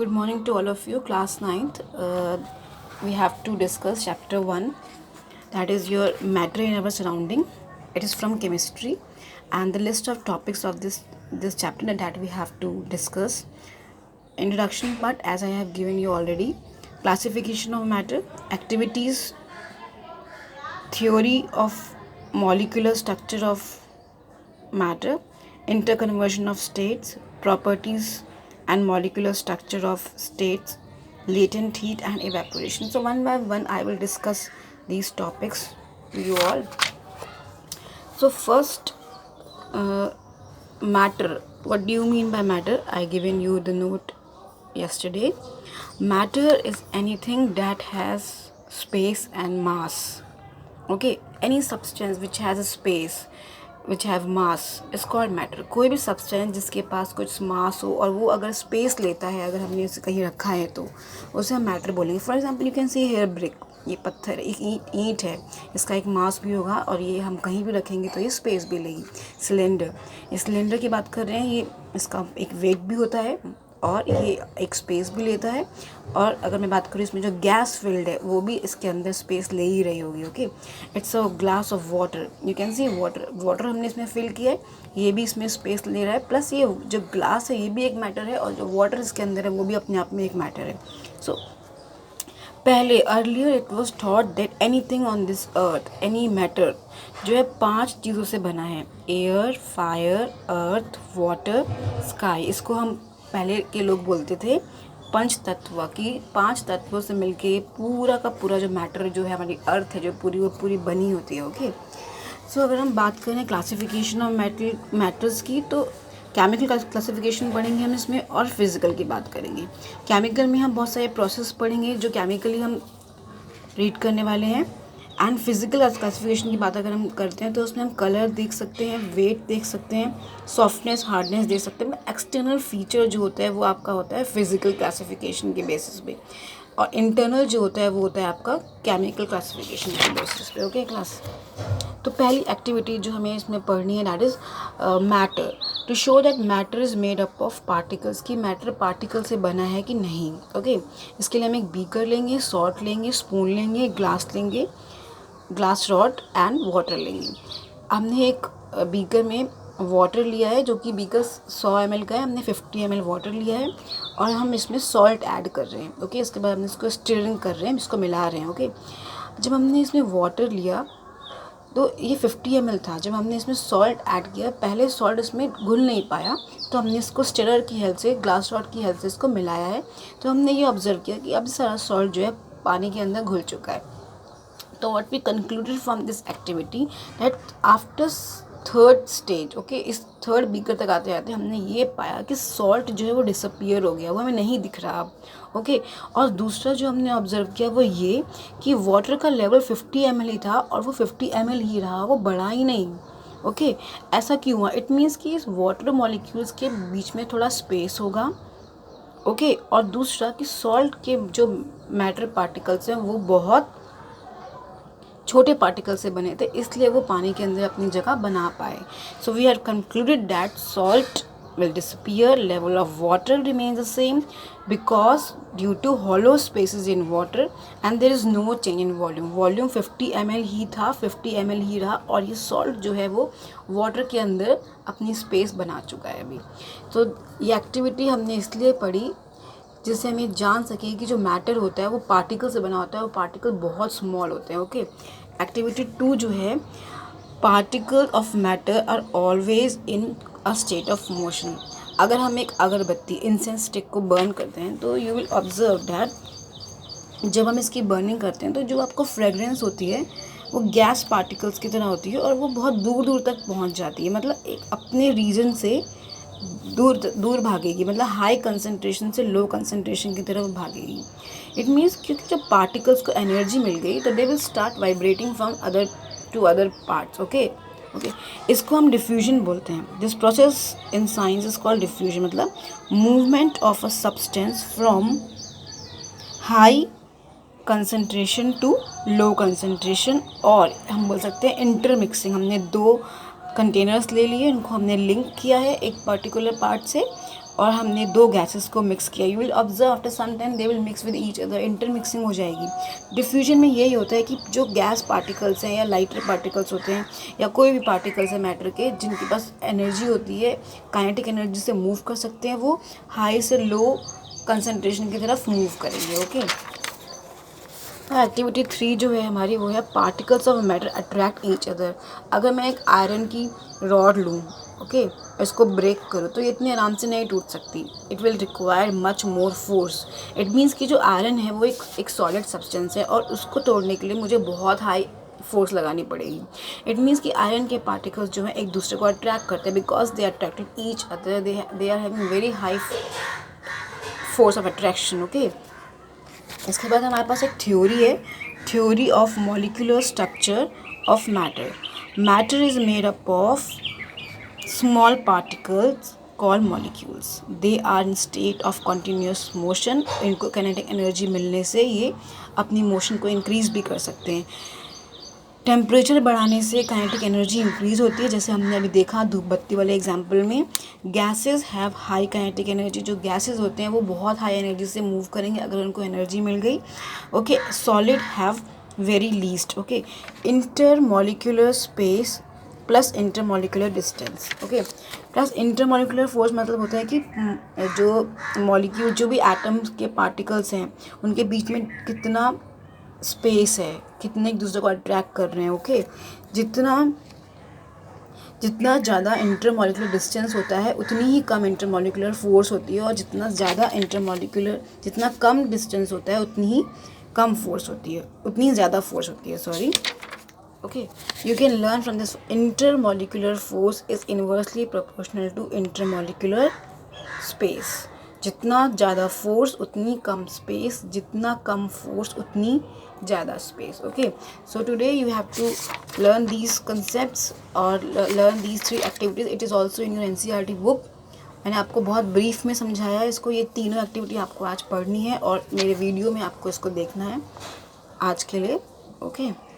Good morning to all of you, class ninth. We have to discuss chapter 1, that is your matter in our surrounding. It is from chemistry, and the list of topics of this chapter that we have to discuss. Introduction part, as I have given you already. Classification of matter, activities, theory of molecular structure of matter, interconversion of states, properties and molecular structure of states, latent heat and evaporation. So one by one I will discuss these topics to you all. So first, matter. What do you mean by matter? I given you the note yesterday. Matter is anything that has space and mass. Okay, any substance which has a space, which have mass is called matter. कोई भी substance जिसके पास कुछ mass हो और वो अगर space लेता है, अगर हमने उसे कहीं रखा है तो उसे हम matter बोलेंगे. For example you can see here brick, ये पत्थर एक ईंट है, इसका एक मास भी होगा और ये हम कहीं भी रखेंगे तो ये स्पेस भी लेगी. सिलेंडर, इस सिलेंडर की बात कर रहे हैं, ये इसका एक वेट भी होता है और ये एक स्पेस भी लेता है. और अगर मैं बात करूँ इसमें जो गैस फिल्ड है वो भी इसके अंदर स्पेस ले ही रही होगी. Okay, it's a glass of water. You can C water हमने इसमें फिल किया है, ये भी इसमें स्पेस ले रहा है. प्लस ये जो ग्लास है ये भी एक मैटर है और जो वाटर इसके अंदर है वो भी अपने आप में एक मैटर है. सो पहले earlier it was thought that anything on this earth, any matter जो है 5 चीज़ों से बना है. एयर, फायर, अर्थ, वाटर, स्काई. इसको हम पहले के लोग बोलते थे पंच तत्व, की 5 तत्वों से मिलके पूरा का पूरा जो मैटर जो है हमारी अर्थ है जो पूरी वो पूरी बनी होती है. ओके, सो अगर हम बात करें क्लासिफिकेशन ऑफ मैटर्स की तो केमिकल क्लासिफिकेशन पढ़ेंगे हम इसमें और फिज़िकल की बात करेंगे. केमिकल में हम बहुत सारे प्रोसेस पढ़ेंगे जो केमिकली हम रीड करने वाले हैं. एंड फिज़िकल क्लासिफिकेशन की बात अगर हम करते हैं तो उसमें हम कलर देख सकते हैं, वेट देख सकते हैं, सॉफ्टनेस, हार्डनेस देख सकते हैं. एक्सटर्नल फीचर जो होता है वो आपका होता है फिज़िकल क्लासिफिकेशन के बेसिस पे, और इंटरनल जो होता है वो होता है आपका केमिकल क्लासिफिकेशन के बेसिस पे. ओके क्लास, तो पहली एक्टिविटी जो हमें इसमें पढ़नी है that is matter. To show that matter is made up of particles, की मैटर पार्टिकल से बना है कि नहीं. ओके, इसके लिए हम एक बीकर लेंगे, सॉल्ट लेंगे, स्पून लेंगे, ग्लास लेंगे, ग्लास रॉड एंड वाटर लेंगे. हमने एक बीकर में वाटर लिया है जो कि बीकर 100 ml का है, हमने 50 ml वाटर लिया है और हम इसमें सॉल्ट ऐड कर रहे हैं. ओके, इसके बाद हमने इसको स्टिरिंग कर रहे हैं, इसको मिला रहे हैं. ओके, जब हमने इसमें वाटर लिया तो ये 50 ml था. जब हमने इसमें सॉल्ट ऐड किया, पहले सॉल्ट इसमें घुल नहीं पाया तो हमने इसको स्टिरर की हेल्प से, ग्लास रॉड की हेल्प से इसको मिलाया है. तो हमने ये ऑब्जर्व किया कि अब सारा सॉल्ट जो है पानी के अंदर घुल चुका है. तो what we concluded from this activity that after third stage, okay, इस थर्ड बीकर तक आते आते हमने ये पाया कि सॉल्ट जो है वो डिसअपियर हो गया, वो हमें नहीं दिख रहा. ओके, और दूसरा जो हमने ऑब्जर्व किया वो ये कि वाटर का लेवल 50 ml ही था और वो 50 ml ही रहा, वो बढ़ा ही नहीं. ओके, ऐसा क्यों हुआ? इट मीन्स कि इस वाटर मॉलिक्यूल्स के बीच में थोड़ा स्पेस होगा. ओके, और दूसरा कि सॉल्ट के जो मैटर पार्टिकल्स हैं वो बहुत छोटे पार्टिकल से बने थे, इसलिए वो पानी के अंदर अपनी जगह बना पाए. So we have concluded that salt will disappear, level of water remains the same because due to hollow spaces in water and there is no change in volume. Volume 50 ml ही था, 50 ml ही रहा और ये salt जो है वो water के अंदर अपनी स्पेस बना चुका है अभी. तो ये एक्टिविटी हमने इसलिए पढ़ी जिससे हम ये जान सकें कि जो मैटर होता है वो पार्टिकल से बना होता है, वो पार्टिकल बहुत स्मॉल होते हैं. ओके, एक्टिविटी 2 जो है, particle of matter are always in a state of motion. अगर हम एक अगरबत्ती, इंसेंस स्टिक को बर्न करते हैं तो यू विल ऑब्जर्व दैट जब हम इसकी बर्निंग करते हैं तो जो आपको फ्रेगरेंस होती है वो गैस पार्टिकल्स की तरह होती है और वो बहुत दूर दूर तक पहुंच जाती है. मतलब एक अपने रीजन से दूर भागेगी, मतलब हाई कंसंट्रेशन से लो कंसंट्रेशन की तरफ भागेगी. इट मीन्स क्योंकि जब पार्टिकल्स को एनर्जी मिल गई तो they will start vibrating from other to other parts. Okay, इसको हम डिफ्यूजन बोलते हैं. This process in science is called diffusion, मतलब movement of a substance from high concentration to low concentration. और हम बोल सकते हैं इंटरमिक्सिंग. हमने 2 कंटेनर्स ले लिए, उनको हमने लिंक किया है एक पर्टिकुलर पार्ट से और हमने दो गैसेस को मिक्स किया, you will observe after some time they will mix with each other, intermixing हो जाएगी। डिफ्यूजन में यही होता है कि जो गैस पार्टिकल्स हैं या लाइटर पार्टिकल्स होते हैं या कोई भी पार्टिकल्स है मैटर के जिनके पास एनर्जी होती है, काइनेटिक एनर्जी से मूव कर सकते हैं, वो हाई से लो कंसनट्रेशन की तरफ मूव करेंगे। ओके, एक्टिविटी 3 जो है हमारी वो है particles of matter attract each other. अगर मैं एक आयरन की रॉड लूँ, ओके, इसको ब्रेक करो तो ये इतने आराम से नहीं टूट सकती, it will require much more force. It means कि जो आयरन है वो एक सॉलिड सब्सटेंस है और उसको तोड़ने के लिए मुझे बहुत हाई फोर्स लगानी पड़ेगी। इट मीन्स कि आयरन के पार्टिकल्स जो हैं एक दूसरे को अट्रैक्ट करते हैं because they attracted each other, they are having very high force of attraction. Okay, इसके बाद हमारे पास एक थ्योरी है, theory of molecular structure of matter. Matter is made up of small particles called molecules, they are in state of continuous motion. इनको kinetic energy मिलने से ये अपनी मोशन को इंक्रीज भी कर सकते हैं। टेम्परेचर बढ़ाने से काइनेटिक एनर्जी इंक्रीज़ होती है, जैसे हमने अभी देखा धूप बत्ती वाले एग्जांपल में। Gases have high kinetic energy, जो गैसेस होते हैं वो बहुत हाई एनर्जी से मूव करेंगे अगर उनको एनर्जी मिल गई। Okay, solid have very least. Okay, intermolecular space plus intermolecular distance. Okay, plus intermolecular force मतलब होता है कि जो मॉलिक्यूल, जो भी एटम्स के पार्टिकल्स हैं उनके बीच में कितना स्पेस है, कितने एक दूसरे को अट्रैक्ट कर रहे हैं। ओके, जितना ज़्यादा इंटरमॉलिक्यूलर डिस्टेंस होता है उतनी ही कम इंटरमॉलिक्यूलर फोर्स होती है, और जितना कम डिस्टेंस होता है उतनी ही कम फोर्स होती है, उतनी ज़्यादा फोर्स होती है, sorry. Okay, you can learn from this, intermolecular force is inversely proportional to intermolecular space। जितना ज़्यादा फोर्स उतनी कम स्पेस, जितना कम फोर्स उतनी ज़्यादा space. Okay, so today you have to learn these concepts और learn these 3 activities. It is also in your NCERT book. मैंने आपको बहुत ब्रीफ में समझाया है इसको, ये तीनों एक्टिविटी आपको आज पढ़नी है और मेरे वीडियो में आपको इसको देखना है आज के लिए। ओके।